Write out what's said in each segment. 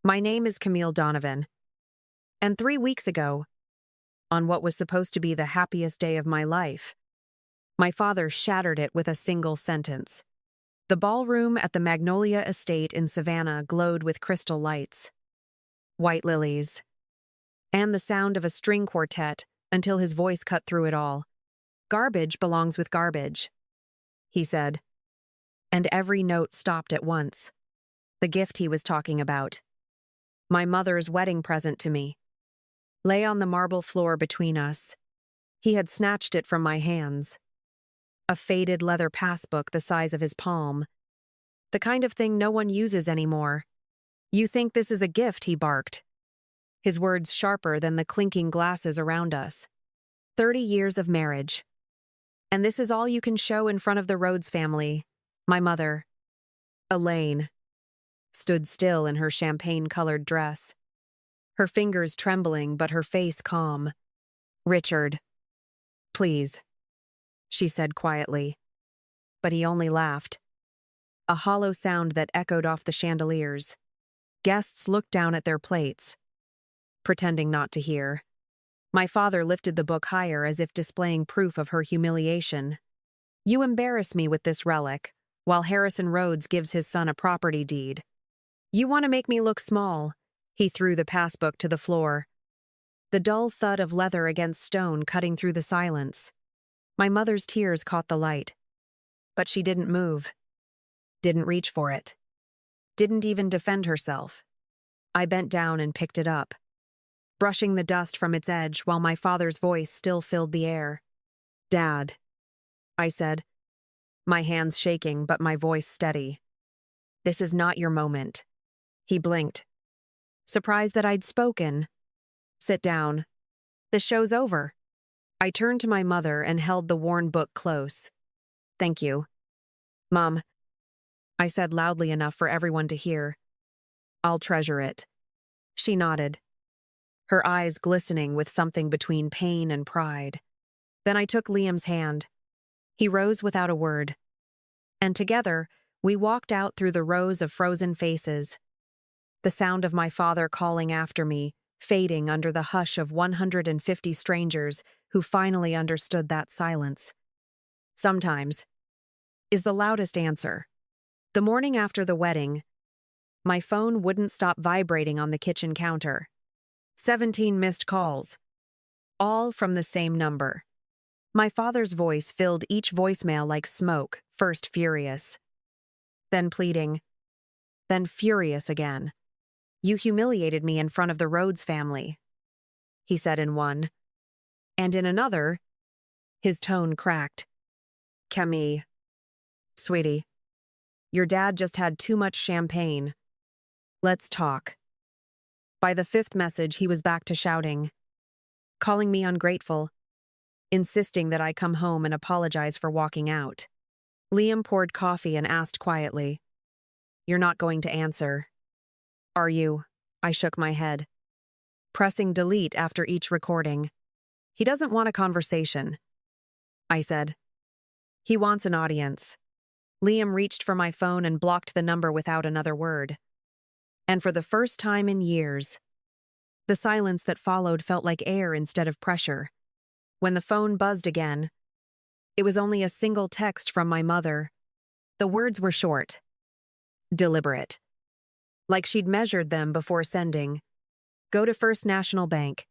My name is Camille Donovan, and 3 weeks ago, on what was supposed to be the happiest day of my life, my father shattered it with a single sentence. The ballroom at the Magnolia Estate in Savannah glowed with crystal lights, white lilies, and the sound of a string quartet until his voice cut through it all. "Garbage belongs with garbage," he said, and every note stopped at once. The gift he was talking about, my mother's wedding present to me, lay on the marble floor between us. He had snatched it from my hands. A faded leather passbook the size of his palm. The kind of thing no one uses anymore. "You think this is a gift," he barked, his words sharper than the clinking glasses around us. 30 years of marriage. And this is all you can show in front of the Rhodes family. My mother, Elaine, stood still in her champagne-colored dress, her fingers trembling but her face calm. "Richard, please," she said quietly. But he only laughed, a hollow sound that echoed off the chandeliers. Guests looked down at their plates, pretending not to hear. My father lifted the book higher as if displaying proof of her humiliation. "You embarrass me with this relic, while Harrison Rhodes gives his son a property deed. You want to make me look small." He threw the passbook to the floor, the dull thud of leather against stone cutting through the silence. My mother's tears caught the light. But she didn't move, didn't reach for it, didn't even defend herself. I bent down and picked it up, brushing the dust from its edge while my father's voice still filled the air. "Dad," I said, my hands shaking but my voice steady. "This is not your moment." He blinked, surprised that I'd spoken. "Sit down. The show's over." I turned to my mother and held the worn book close. "Thank you, Mom," I said loudly enough for everyone to hear. "I'll treasure it." She nodded, her eyes glistening with something between pain and pride. Then I took Liam's hand. He rose without a word, and together we walked out through the rows of frozen faces, the sound of my father calling after me, fading under the hush of 150 strangers who finally understood that silence. "Sometimes," is the loudest answer. The morning after the wedding, my phone wouldn't stop vibrating on the kitchen counter. 17 missed calls, all from the same number. My father's voice filled each voicemail like smoke, first furious, then pleading, then furious again. "You humiliated me in front of the Rhodes family," he said in one. And in another, his tone cracked. "Camille, sweetie, your dad just had too much champagne. Let's talk." By the 5th message, he was back to shouting, calling me ungrateful, insisting that I come home and apologize for walking out. Liam poured coffee and asked quietly, "You're not going to answer, are you?" I shook my head, pressing delete after each recording. "He doesn't want a conversation," I said. "He wants an audience." Liam reached for my phone and blocked the number without another word. And for the first time in years, the silence that followed felt like air instead of pressure. When the phone buzzed again, it was only a single text from my mother. The words were short, deliberate, like she'd measured them before sending. "Go to First National Bank.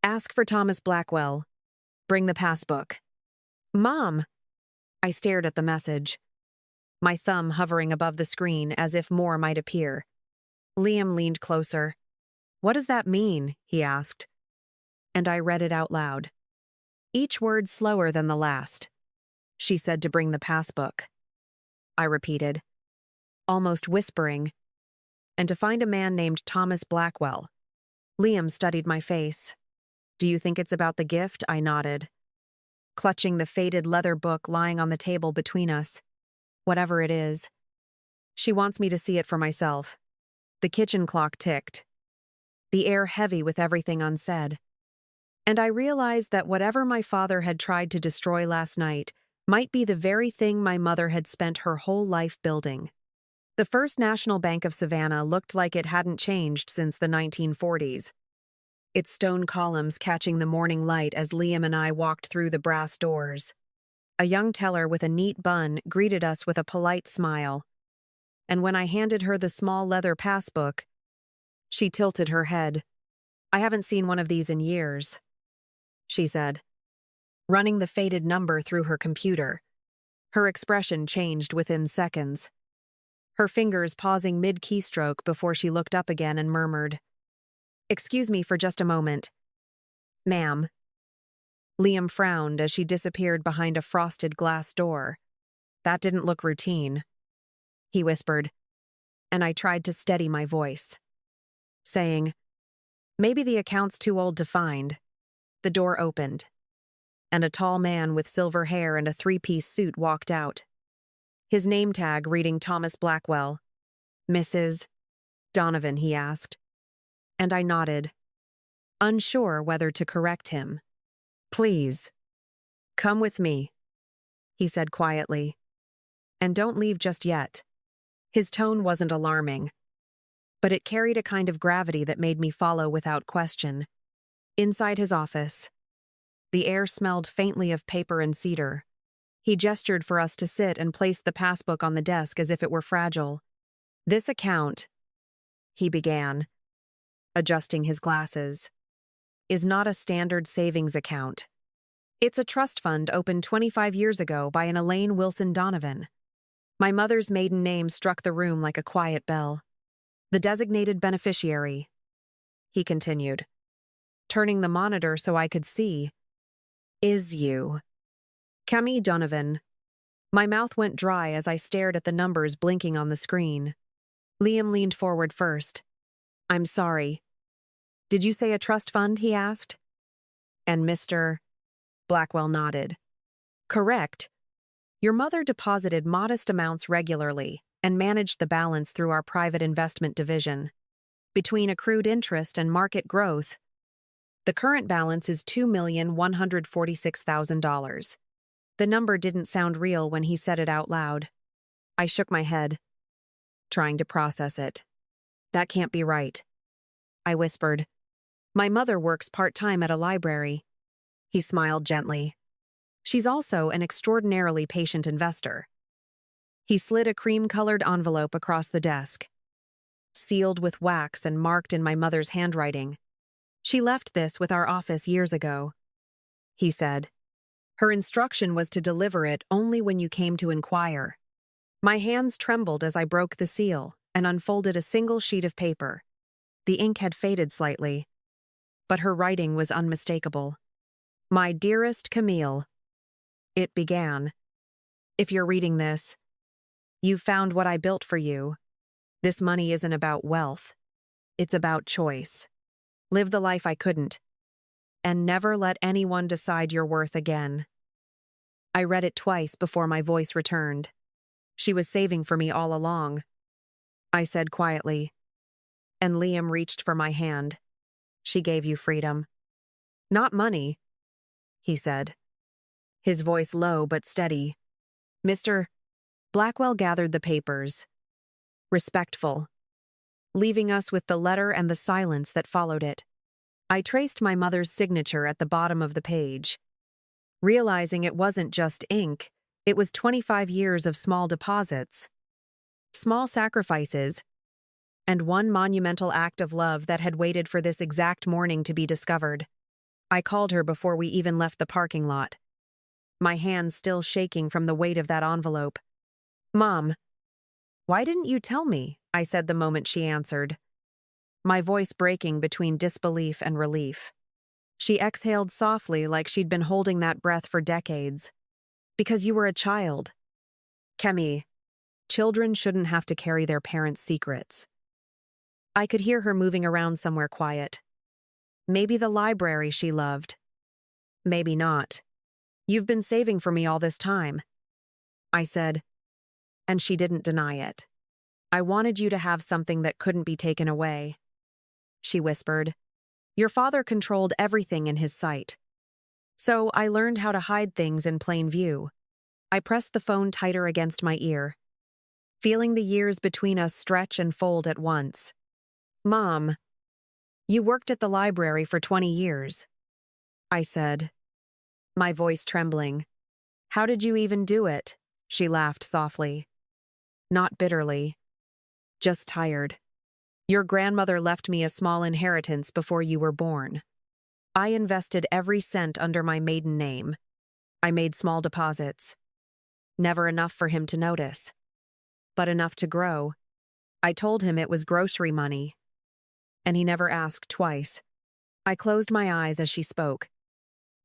Ask for Thomas Blackwell. Bring the passbook." "Mom!" I stared at the message, my thumb hovering above the screen as if more might appear. Liam leaned closer. "What does that mean?" he asked. And I read it out loud, each word slower than the last. "She said to bring the passbook," I repeated, almost whispering, "and to find a man named Thomas Blackwell." Liam studied my face. "Do you think it's about the gift?" I nodded, clutching the faded leather book lying on the table between us. "Whatever it is. She wants me to see it for myself." The kitchen clock ticked, the air heavy with everything unsaid. And I realized that whatever my father had tried to destroy last night might be the very thing my mother had spent her whole life building. The First National Bank of Savannah looked like it hadn't changed since the 1940s. Its stone columns catching the morning light as Liam and I walked through the brass doors. A young teller with a neat bun greeted us with a polite smile, and when I handed her the small leather passbook, she tilted her head. "I haven't seen one of these in years," she said, running the faded number through her computer. Her expression changed within seconds, her fingers pausing mid-keystroke before she looked up again and murmured, "Excuse me for just a moment, ma'am." Liam frowned as she disappeared behind a frosted glass door. "That didn't look routine," he whispered, and I tried to steady my voice, saying, "Maybe the account's too old to find." The door opened, and a tall man with silver hair and a three-piece suit walked out. His name tag reading Thomas Blackwell. "Mrs. Donovan," he asked, and I nodded, unsure whether to correct him. "Please, come with me," he said quietly, "and don't leave just yet." His tone wasn't alarming, but it carried a kind of gravity that made me follow without question. Inside his office, the air smelled faintly of paper and cedar. He gestured for us to sit and placed the passbook on the desk as if it were fragile. "This account," he began, adjusting his glasses, "is not a standard savings account. It's a trust fund opened 25 years ago by an Elaine Wilson Donovan." My mother's maiden name struck the room like a quiet bell. "The designated beneficiary," he continued, turning the monitor so I could see, "is you, Camille Donovan." My mouth went dry as I stared at the numbers blinking on the screen. Liam leaned forward first. "I'm sorry. Did you say a trust fund?" he asked. And Mr. Blackwell nodded. "Correct. Your mother deposited modest amounts regularly and managed the balance through our private investment division. Between accrued interest and market growth, the current balance is $2,146,000. The number didn't sound real when he said it out loud. I shook my head, trying to process it. "That can't be right," I whispered. "My mother works part-time at a library." He smiled gently. "She's also an extraordinarily patient investor." He slid a cream-colored envelope across the desk, sealed with wax and marked in my mother's handwriting. "She left this with our office years ago," he said. "Her instruction was to deliver it only when you came to inquire." My hands trembled as I broke the seal and unfolded a single sheet of paper. The ink had faded slightly, but her writing was unmistakable. "My dearest Camille," it began. "If you're reading this, you've found what I built for you. This money isn't about wealth. It's about choice. Live the life I couldn't, and never let anyone decide your worth again." I read it twice before my voice returned. "She was saving for me all along," I said quietly, and Liam reached for my hand. "She gave you freedom." "Not money," he said, his voice low but steady. Mr. Blackwell gathered the papers, respectful, leaving us with the letter and the silence that followed it. I traced my mother's signature at the bottom of the page, realizing it wasn't just ink, it was 25 years of small deposits, small sacrifices, and one monumental act of love that had waited for this exact morning to be discovered. I called her before we even left the parking lot, my hands still shaking from the weight of that envelope. "Mom, why didn't you tell me?" I said the moment she answered, my voice breaking between disbelief and relief. She exhaled softly like she'd been holding that breath for decades. "Because you were a child. Kemi, children shouldn't have to carry their parents' secrets." I could hear her moving around somewhere quiet. Maybe the library she loved. Maybe not. "You've been saving for me all this time," I said, and she didn't deny it. "I wanted you to have something that couldn't be taken away," she whispered. "Your father controlled everything in his sight. So I learned how to hide things in plain view." I pressed the phone tighter against my ear. feeling the years between us stretch and fold at once. "Mom, you worked at the library for 20 years," I said, my voice trembling. "How did you even do it?" She laughed softly. Not bitterly, just tired. "Your grandmother left me a small inheritance before you were born. I invested every cent under my maiden name. I made small deposits. Never enough for him to notice, but enough to grow. I told him it was grocery money, and he never asked twice." I closed my eyes as she spoke,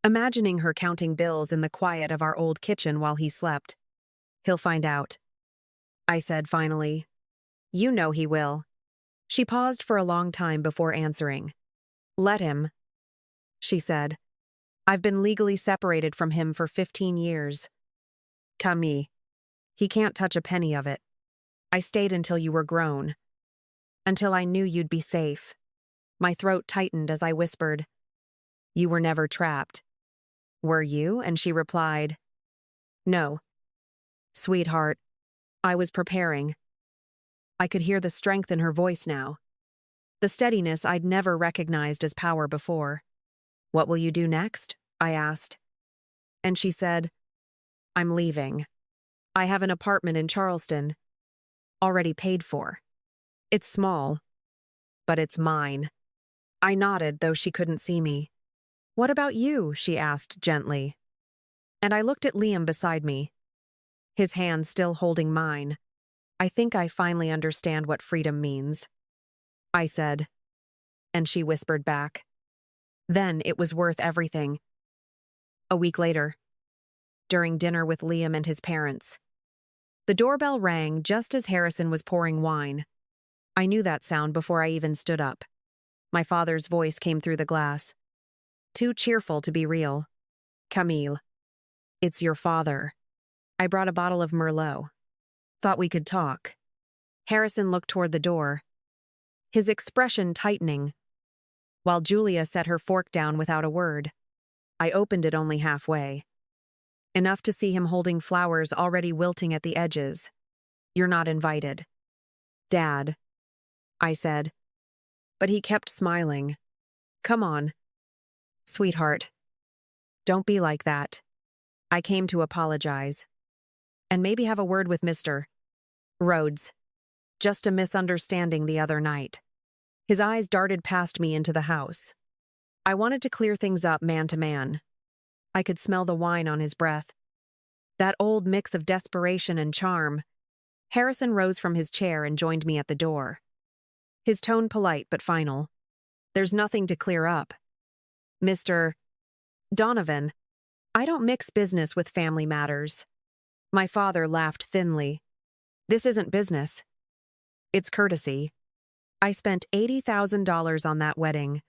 imagining her counting bills in the quiet of our old kitchen while he slept. "He'll find out," I said finally. "You know he will." She paused for a long time before answering. "Let him," she said. "I've been legally separated from him for 15 years. Camille, he can't touch a penny of it. I stayed until you were grown. Until I knew you'd be safe." My throat tightened as I whispered, "You were never trapped. Were you?" And she replied, "No. Sweetheart, I was preparing." I could hear the strength in her voice now, the steadiness I'd never recognized as power before. "What will you do next?" I asked. And she said, "I'm leaving. I have an apartment in Charleston, already paid for. It's small, but it's mine." I nodded, though she couldn't see me. "What about you?" she asked gently. And I looked at Liam beside me, his hand still holding mine. "I think I finally understand what freedom means," I said, and she whispered back, "Then it was worth everything." A week later, during dinner with Liam and his parents, the doorbell rang just as Harrison was pouring wine. I knew that sound before I even stood up. My father's voice came through the glass, too cheerful to be real. "Camille, it's your father. I brought a bottle of Merlot. Thought we could talk." Harrison looked toward the door, his expression tightening, while Julia set her fork down without a word. I opened it only halfway, enough to see him holding flowers already wilting at the edges. "You're not invited." "Dad," I said, but he kept smiling. "Come on, sweetheart. Don't be like that. I came to apologize. And maybe have a word with Mr. Rhodes. Just a misunderstanding the other night." His eyes darted past me into the house. I wanted to clear things up man to man. I could smell the wine on his breath, that old mix of desperation and charm. Harrison rose from his chair and joined me at the door, his tone polite but final. "There's nothing to clear up. Mr. Donovan, I don't mix business with family matters." My father laughed thinly. "This isn't business. It's courtesy. I spent $80,000 on that wedding,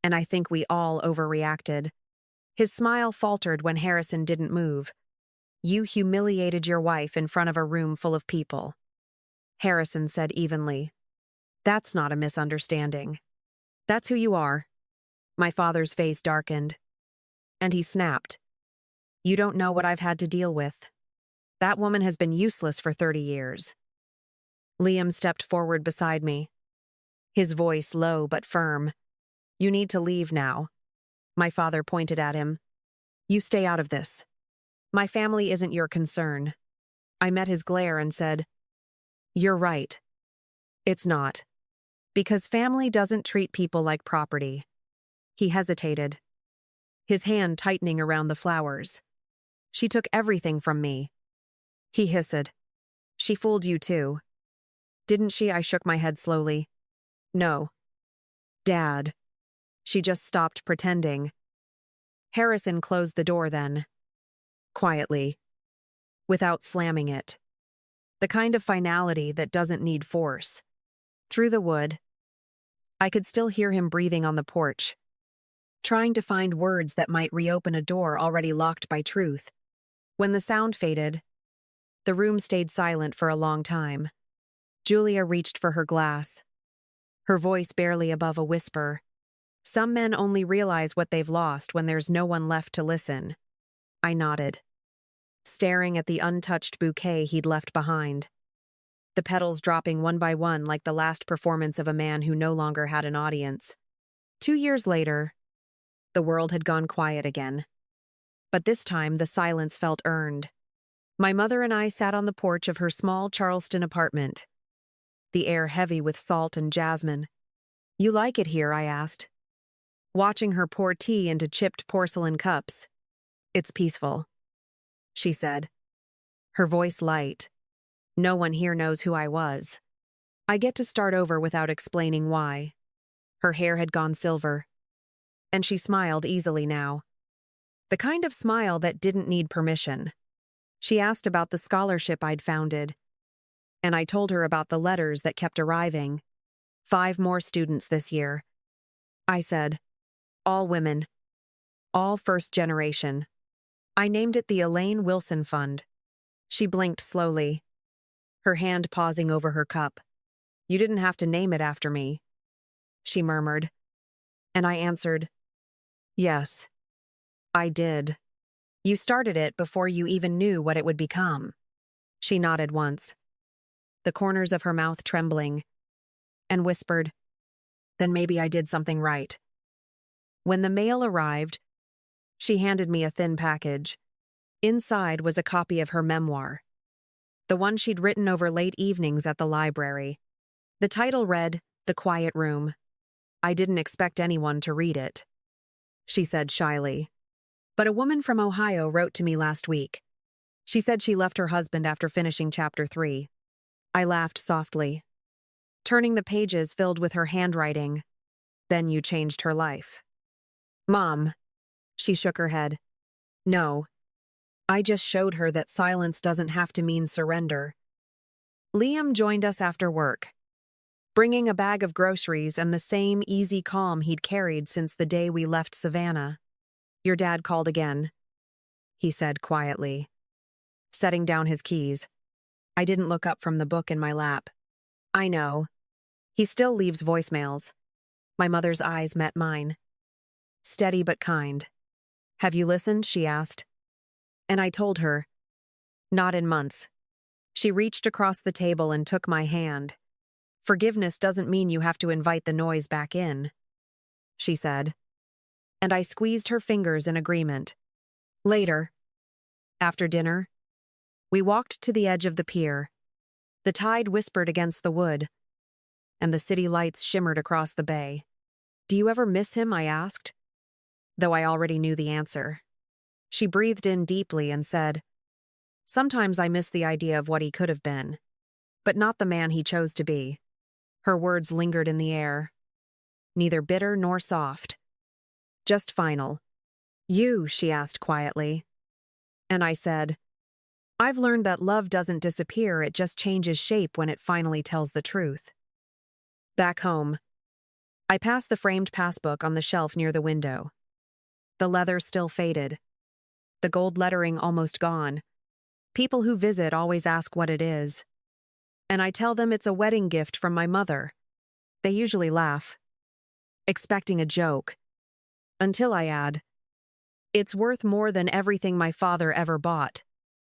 and I think we all overreacted." His smile faltered when Harrison didn't move. "You humiliated your wife in front of a room full of people," Harrison said evenly. "That's not a misunderstanding. That's who you are." My father's face darkened, and he snapped, "You don't know what I've had to deal with. That woman has been useless for 30 years. Liam stepped forward beside me, his voice low but firm. "You need to leave now." My father pointed at him. "You stay out of this. My family isn't your concern." I met his glare and said, "You're right. It's not. Because family doesn't treat people like property." He hesitated, his hand tightening around the flowers. "She took everything from me." He hissed. "She fooled you too." "Didn't she?" I shook my head slowly. "No. Dad. She just stopped pretending." Harrison closed the door then, quietly, without slamming it. The kind of finality that doesn't need force. Through the wood, I could still hear him breathing on the porch, trying to find words that might reopen a door already locked by truth. When the sound faded, the room stayed silent for a long time. Julia reached for her glass, her voice barely above a whisper. "Some men only realize what they've lost when there's no one left to listen." I nodded, staring at the untouched bouquet he'd left behind. the petals dropping one by one like the last performance of a man who no longer had an audience. 2 years later, the world had gone quiet again. But this time, the silence felt earned. My mother and I sat on the porch of her small Charleston apartment, the air heavy with salt and jasmine. "You like it here?" I asked, watching her pour tea into chipped porcelain cups. "It's peaceful," she said, her voice light. "No one here knows who I was. I get to start over without explaining why." Her hair had gone silver, and she smiled easily now. The kind of smile that didn't need permission. She asked about the scholarship I'd founded, and I told her about the letters that kept arriving. 5 more students this year. I said, all women. All first generation. I named it the Elaine Wilson Fund. She blinked slowly, her hand pausing over her cup. "You didn't have to name it after me," she murmured. And I answered, "Yes, I did. You started it before you even knew what it would become." She nodded once, the corners of her mouth trembling, and whispered, "Then maybe I did something right." When the mail arrived, she handed me a thin package. Inside was a copy of her memoir, the one she'd written over late evenings at the library. The title read, "The Quiet Room." "I didn't expect anyone to read it," she said shyly. "But a woman from Ohio wrote to me last week. She said she left her husband after finishing chapter 3. I laughed softly, turning the pages filled with her handwriting. "Then you changed her life." "Mom," she shook her head. "No. I just showed her that silence doesn't have to mean surrender." Liam joined us after work, bringing a bag of groceries and the same easy calm he'd carried since the day we left Savannah. "Your dad called again," he said quietly, setting down his keys. I didn't look up from the book in my lap. "I know. He still leaves voicemails." My mother's eyes met mine, steady but kind. "Have you listened?" she asked. And I told her, "Not in months." She reached across the table and took my hand. "Forgiveness doesn't mean you have to invite the noise back in," she said. And I squeezed her fingers in agreement. Later, after dinner, we walked to the edge of the pier. The tide whispered against the wood, and the city lights shimmered across the bay. "Do you ever miss him?" I asked, though I already knew the answer. She breathed in deeply and said, "Sometimes I miss the idea of what he could have been, but not the man he chose to be." Her words lingered in the air, neither bitter nor soft, just final. "You?" she asked quietly. And I said, "I've learned that love doesn't disappear, it just changes shape when it finally tells the truth." Back home, I passed the framed passbook on the shelf near the window. The leather still faded, the gold lettering almost gone. People who visit always ask what it is, and I tell them it's a wedding gift from my mother. They usually laugh, expecting a joke, until I add, "It's worth more than everything my father ever bought."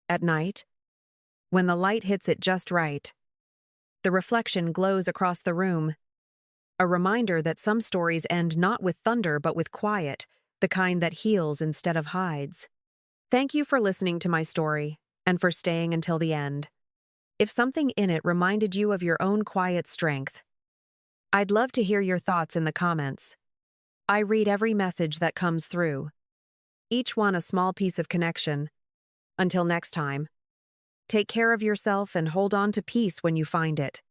At night, when the light hits it just right, the reflection glows across the room, a reminder that some stories end not with thunder but with quiet, the kind that heals instead of hides. Thank you for listening to my story, and for staying until the end. If something in it reminded you of your own quiet strength, I'd love to hear your thoughts in the comments. I read every message that comes through, each one a small piece of connection. Until next time, take care of yourself and hold on to peace when you find it.